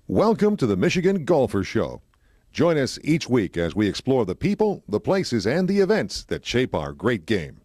Welcome to the Michigan Golfer Show. Join us each week as we explore the people, the places, and the events that shape our great game.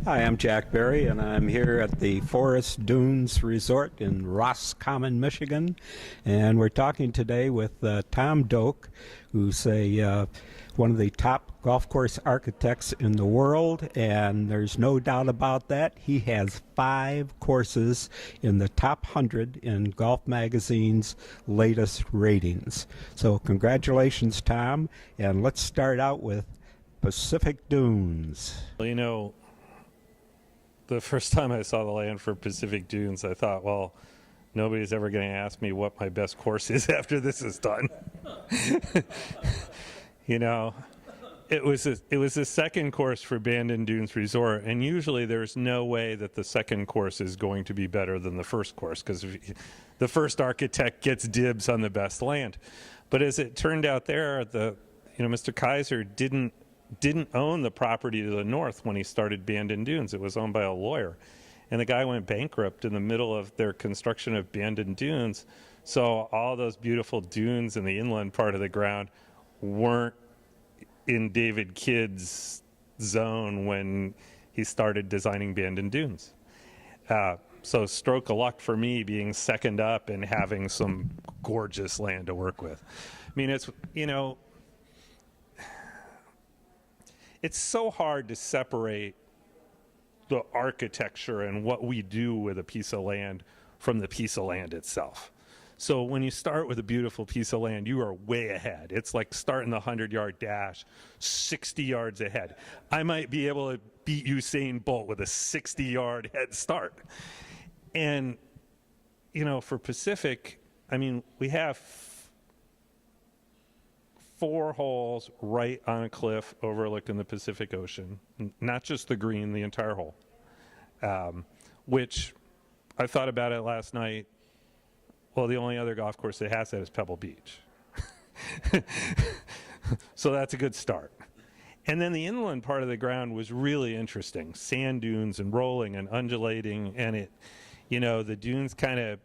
Hi, I'm Jack Berry, and I'm here at the Forest Dunes Resort in Roscommon, Michigan. And we're talking today with Tom Doak, who's one of the top golf course architects in the world, and there's no doubt about that. He has 5 courses in the top 100 in Golf Magazine's latest ratings. So congratulations, Tom, and let's start out with Pacific Dunes. Well, you know, the first time I saw the land for Pacific Dunes, I thought, well, nobody's ever going to ask me what my best course is after this is done. You know, it was the second course for Bandon Dunes Resort, and usually there's no way that the second course is going to be better than the first course because the first architect gets dibs on the best land. But as it turned out there, Mr. Kaiser didn't own the property to the north when he started Bandon Dunes. It was owned by a lawyer. And the guy went bankrupt in the middle of their construction of Bandon Dunes. So all those beautiful dunes in the inland part of the ground weren't in David Kidd's zone when he started designing Bandon Dunes. So stroke of luck for me being second up and having some gorgeous land to work with. I mean, it's so hard to separate the architecture and what we do with a piece of land from the piece of land itself. So when you start with a beautiful piece of land, you are way ahead. It's like starting the 100-yard dash 60 yards ahead. I might be able to beat Usain Bolt with a 60-yard head start. And, for Pacific, I mean, we have 4 holes right on a cliff overlooking the Pacific Ocean, not just the green, the entire hole, which I thought about it last night. Well, the only other golf course that has that is Pebble Beach. So that's a good start. And then the inland part of the ground was really interesting. Sand dunes and rolling and undulating. And the dunes kind of,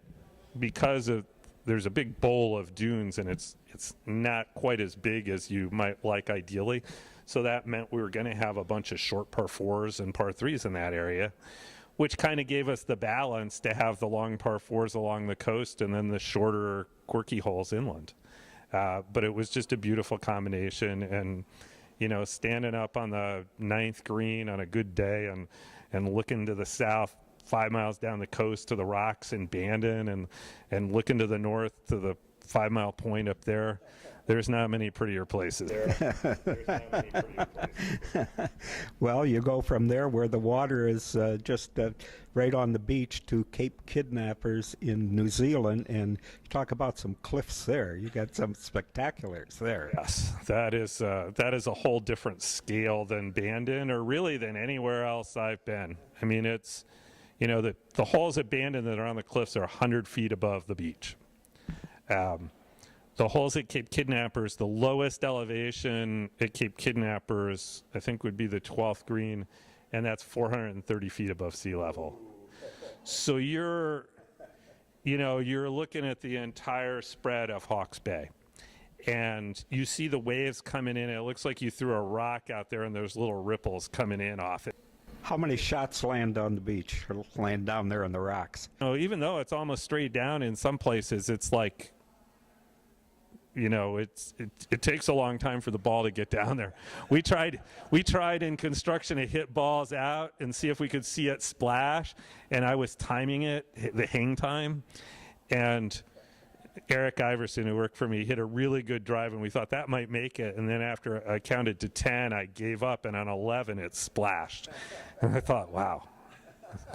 because of, there's a big bowl of dunes and it's not quite as big as you might like ideally. So that meant we were going to have a bunch of short par 4s and par 3s in that area, which kind of gave us the balance to have the long par 4s along the coast and then the shorter quirky holes inland. But it was just a beautiful combination. And, standing up on the 9th green on a good day and looking to the south, 5 miles down the coast to the rocks in Bandon and looking to the north to the 5-mile point up there. There's not many prettier places. Well, you go from there where the water is just right on the beach to Cape Kidnappers in New Zealand, and you talk about some cliffs there. You got some spectaculars there. Yes, that is a whole different scale than Bandon, or really than anywhere else I've been. I mean, it's the holes at Bandon that are on the cliffs are 100 feet above the beach. The holes at Cape Kidnappers, the lowest elevation at Cape Kidnappers, I think would be the 12th green, and that's 430 feet above sea level. So you're looking at the entire spread of Hawke's Bay, and you see the waves coming in. It looks like you threw a rock out there, and there's little ripples coming in off it. How many shots land on the beach or land down there on the rocks? Even though it's almost straight down in some places, it's like, it takes a long time for the ball to get down there. We tried in construction to hit balls out and see if we could see it splash, and I was timing it, the hang time, and Eric Iverson, who worked for me, hit a really good drive, and we thought that might make it. And then after I counted to 10, I gave up, and on 11, it splashed. And I thought, wow,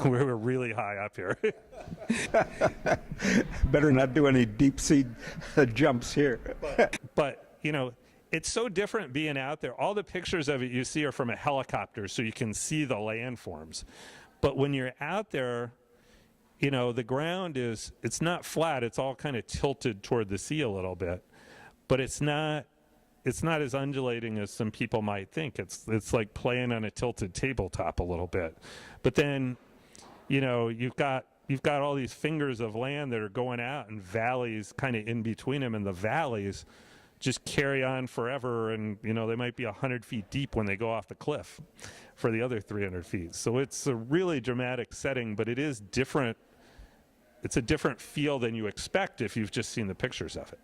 we were really high up here. Better not do any deep sea jumps here. But it's so different being out there. All the pictures of it you see are from a helicopter, so you can see the landforms. But when you're out there, the ground it's not flat. It's all kind of tilted toward the sea a little bit, but it's not as undulating as some people might think. It's like playing on a tilted tabletop a little bit. But then, you've got you've got all these fingers of land that are going out and valleys kind of in between them, and the valleys just carry on forever, and they might be 100 feet deep when they go off the cliff for the other 300 feet. So it's a really dramatic setting, but it is different. It's a different feel than you expect if you've just seen the pictures of it.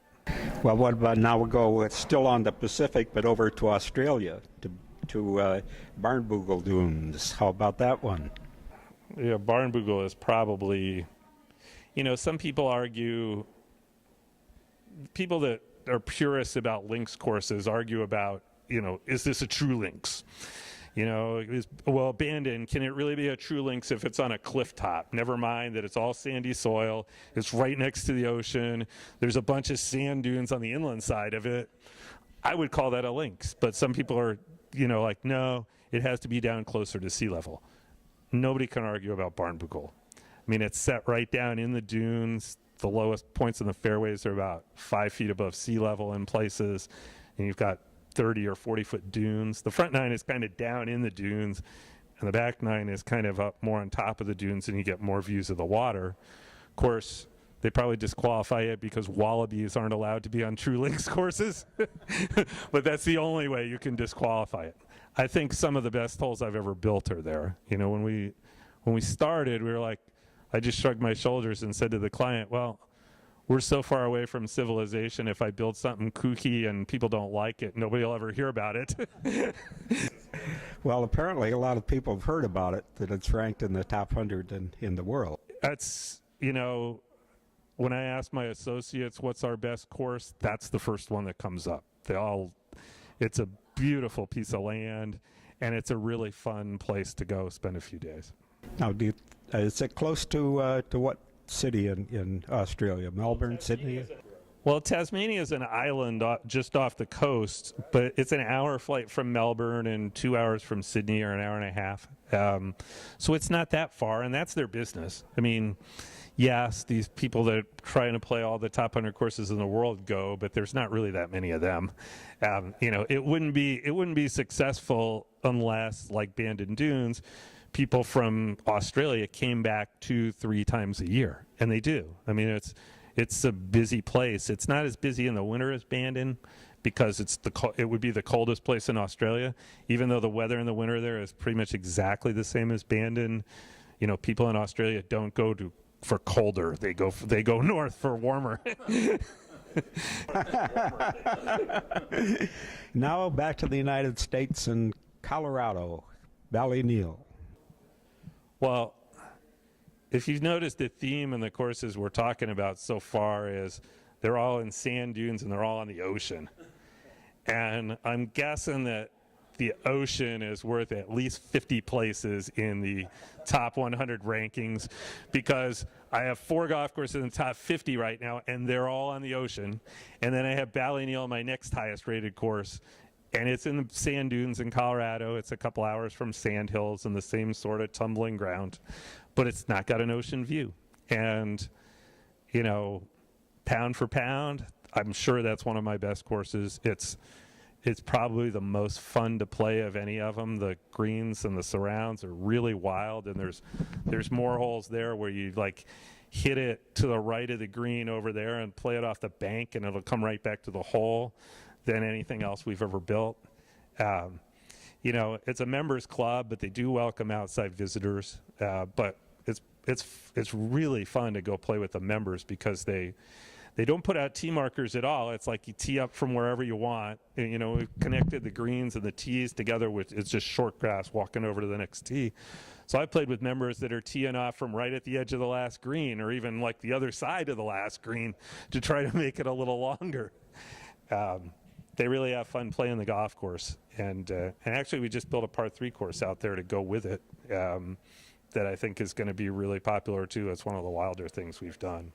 Well, what about now we go, it's still on the Pacific, but over to Australia, to Barnbougle Dunes. How about that one? Yeah, Barnbougle is probably, some people argue, people that are purists about links courses argue about, is this a true links? Abandoned, can it really be a true links if it's on a cliff top? Never mind that it's all sandy soil, it's right next to the ocean, there's a bunch of sand dunes on the inland side of it. I would call that a links, but some people are, like, no, it has to be down closer to sea level. Nobody can argue about Barnbougle. I mean, it's set right down in the dunes. The lowest points in the fairways are about 5 feet above sea level in places, and you've got 30 or 40-foot dunes. The front nine is kind of down in the dunes, and the back nine is kind of up more on top of the dunes, and you get more views of the water. Of course, they probably disqualify it because wallabies aren't allowed to be on true links courses, but that's the only way you can disqualify it. I think some of the best holes I've ever built are there. When we started, we were like, I just shrugged my shoulders and said to the client, well, we're so far away from civilization, if I build something kooky and people don't like it, nobody will ever hear about it. Well, apparently a lot of people have heard about it, that it's ranked in the top 100 in the world. That's, when I ask my associates what's our best course, that's the first one that comes up. It's a beautiful piece of land, and it's a really fun place to go spend a few days. Now, is it close to what city in Australia? Melbourne, Sydney? Well, Tasmania is an island just off the coast, but it's an hour flight from Melbourne and 2 hours from Sydney, or an hour and a half. So it's not that far, and that's their business. I mean, yes, these people that are trying to play all the top 100 courses in the world go, but there's not really that many of them. It wouldn't be successful unless, like Bandon Dunes, people from Australia came back 2-3 times a year, and they do. I mean, it's a busy place. It's not as busy in the winter as Bandon because it would be the coldest place in Australia, even though the weather in the winter there is pretty much exactly the same as Bandon. People in Australia don't go for colder. They go north for warmer. Now back to the United States and Colorado, Ballyneal. Well, if you've noticed, the theme in the courses we're talking about so far is they're all in sand dunes and they're all on the ocean. And I'm guessing that the ocean is worth at least 50 places in the top 100 rankings, because I have 4 golf courses in the top 50 right now, and they're all on the ocean. And then I have Ballyneal, my next highest rated course, and it's in the sand dunes in Colorado. It's a couple hours from sand hills and the same sort of tumbling ground, but it's not got an ocean view. And, pound for pound, I'm sure that's one of my best courses. It's probably the most fun to play of any of them. The greens and the surrounds are really wild, and there's more holes there where you hit it to the right of the green over there and play it off the bank, and it'll come right back to the hole than anything else we've ever built. It's a members club, but they do welcome outside visitors. But it's really fun to go play with the members because they don't put out tee markers at all. It's like you tee up from wherever you want. And, we've connected the greens and the tees together with, it's just short grass walking over to the next tee. So I played with members that are teeing off from right at the edge of the last green, or even like the other side of the last green, to try to make it a little longer. They really have fun playing the golf course. And actually we just built a par 3 course out there to go with it that I think is going to be really popular too. It's one of the wilder things we've done.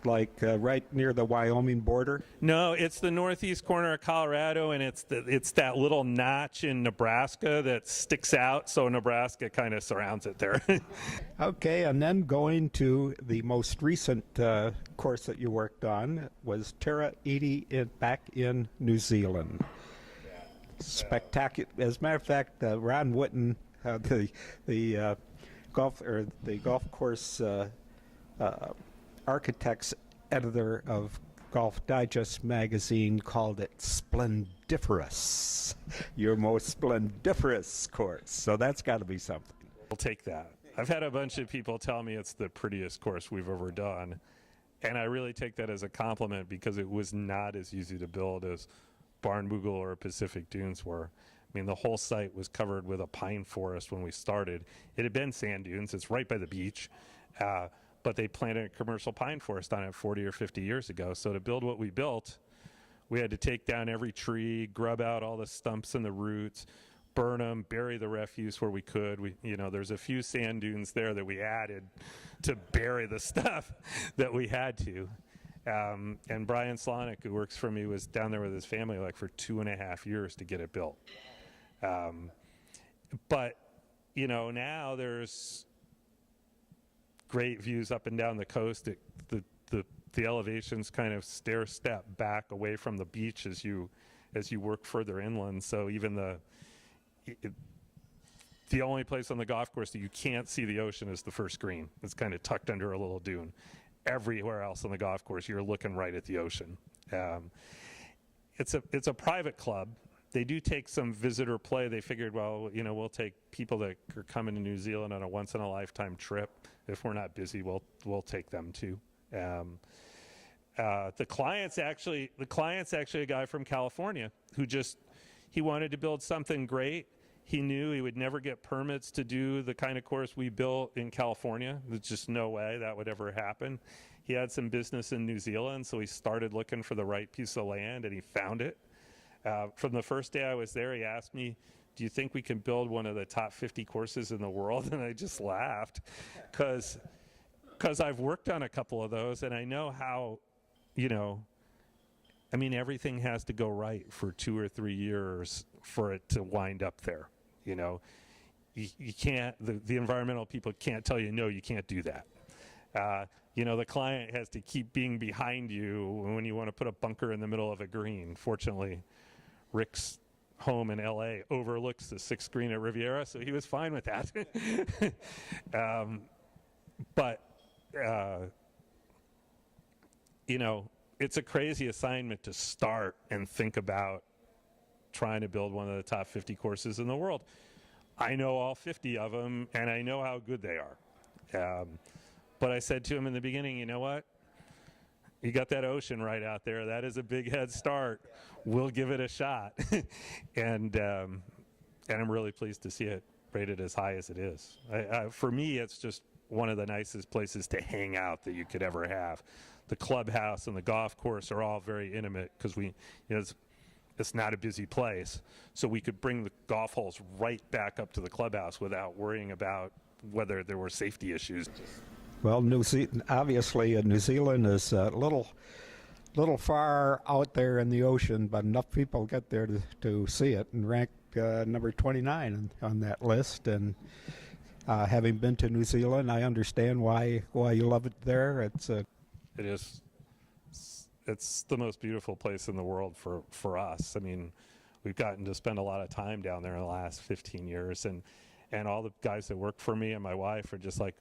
Like right near the Wyoming border? No, it's the northeast corner of Colorado, and it's that little notch in Nebraska that sticks out, so Nebraska kind of surrounds it there. Okay, and then going to the most recent course that you worked on was Iti back in New Zealand. Spectacular. As a matter of fact, Ron Witten, the golf course architect's editor of Golf Digest magazine called it splendiferous, your most splendiferous course. So that's got to be something. We'll take that. I've had a bunch of people tell me it's the prettiest course we've ever done, and I really take that as a compliment because it was not as easy to build as Barnbougle or Pacific Dunes were. I mean, the whole site was covered with a pine forest when we started. It had been sand dunes. It's right by the beach. But they planted a commercial pine forest on it 40 or 50 years ago. So to build what we built, we had to take down every tree, grub out all the stumps and the roots, burn them, bury the refuse where we could. There's a few sand dunes there that we added to bury the stuff that we had to. And Brian Slonick, who works for me, was down there with his family like for 2.5 years to get it built. But now there's great views up and down the coast. The elevations kind of stair step back away from the beach as you work further inland. So even the only place on the golf course that you can't see the ocean is the first green. It's kind of tucked under a little dune. Everywhere else on the golf course, you're looking right at the ocean. It's a private club. They do take some visitor play. They figured, well, we'll take people that are coming to New Zealand on a once-in-a-lifetime trip. If we're not busy, we'll take them too. The client's actually a guy from California who he wanted to build something great. He knew he would never get permits to do the kind of course we built in California. There's just no way that would ever happen. He had some business in New Zealand, so he started looking for the right piece of land, and he found it. From the first day I was there, he asked me, do you think we can build one of the top 50 courses in the world? And I just laughed because I've worked on a couple of those, and I know how, everything has to go right for 2 or 3 years for it to wind up there. You can't, the environmental people can't tell you, no, you can't do that. The client has to keep being behind you when you want to put a bunker in the middle of a green. Fortunately, Rick's home in LA overlooks the 6th green at Riviera, so he was fine with that. It's a crazy assignment to start and think about trying to build one of the top 50 courses in the world. I know all 50 of them, and I know how good they are. But I said to him in the beginning, you know what? You got that ocean right out there. That is a big head start. We'll give it a shot. And I'm really pleased to see it rated as high as it is. For me, it's just one of the nicest places to hang out that you could ever have. The clubhouse and the golf course are all very intimate because it's not a busy place. So we could bring the golf holes right back up to the clubhouse without worrying about whether there were safety issues. Well, obviously, New Zealand is a little far out there in the ocean, but enough people get there to see it, and ranked number 29 on that list. And having been to New Zealand, I understand why you love it there. It is. It's the most beautiful place in the world for us. I mean, we've gotten to spend a lot of time down there in the last 15 years, and all the guys that work for me and my wife are just like,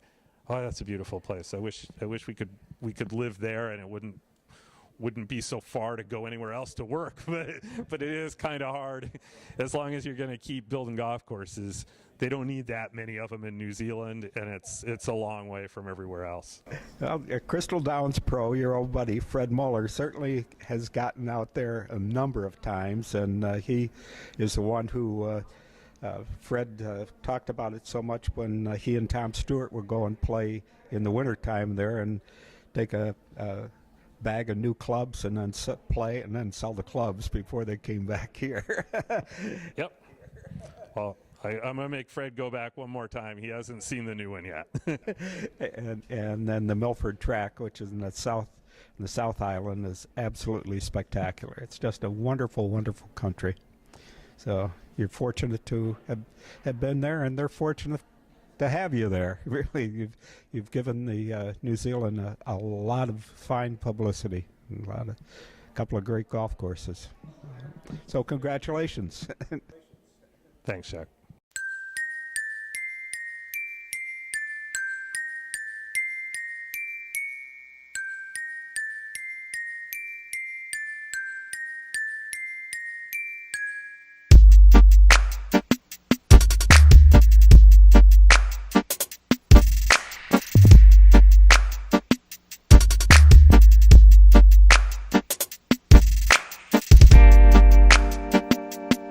oh, that's a beautiful place. I wish we could live there, and it wouldn't be so far to go anywhere else to work. But it is kind of hard. As long as you're going to keep building golf courses, they don't need that many of them in New Zealand, and it's a long way from everywhere else. Well, Crystal Downs pro, your old buddy Fred Muller, certainly has gotten out there a number of times, and he is the one who. Fred talked about it so much when he and Tom Stewart would go and play in the wintertime there and take a bag of new clubs and then play and then sell the clubs before they came back here. Yep. Well, I'm going to make Fred go back one more time. He hasn't seen the new one yet. and then the Milford track, which is in the South Island, is absolutely spectacular. It's just a wonderful, wonderful country. So you're fortunate to have been there, and they're fortunate to have you there. Really, you've given the New Zealand a lot of fine publicity, and a couple of great golf courses. So congratulations. Thanks, Jack.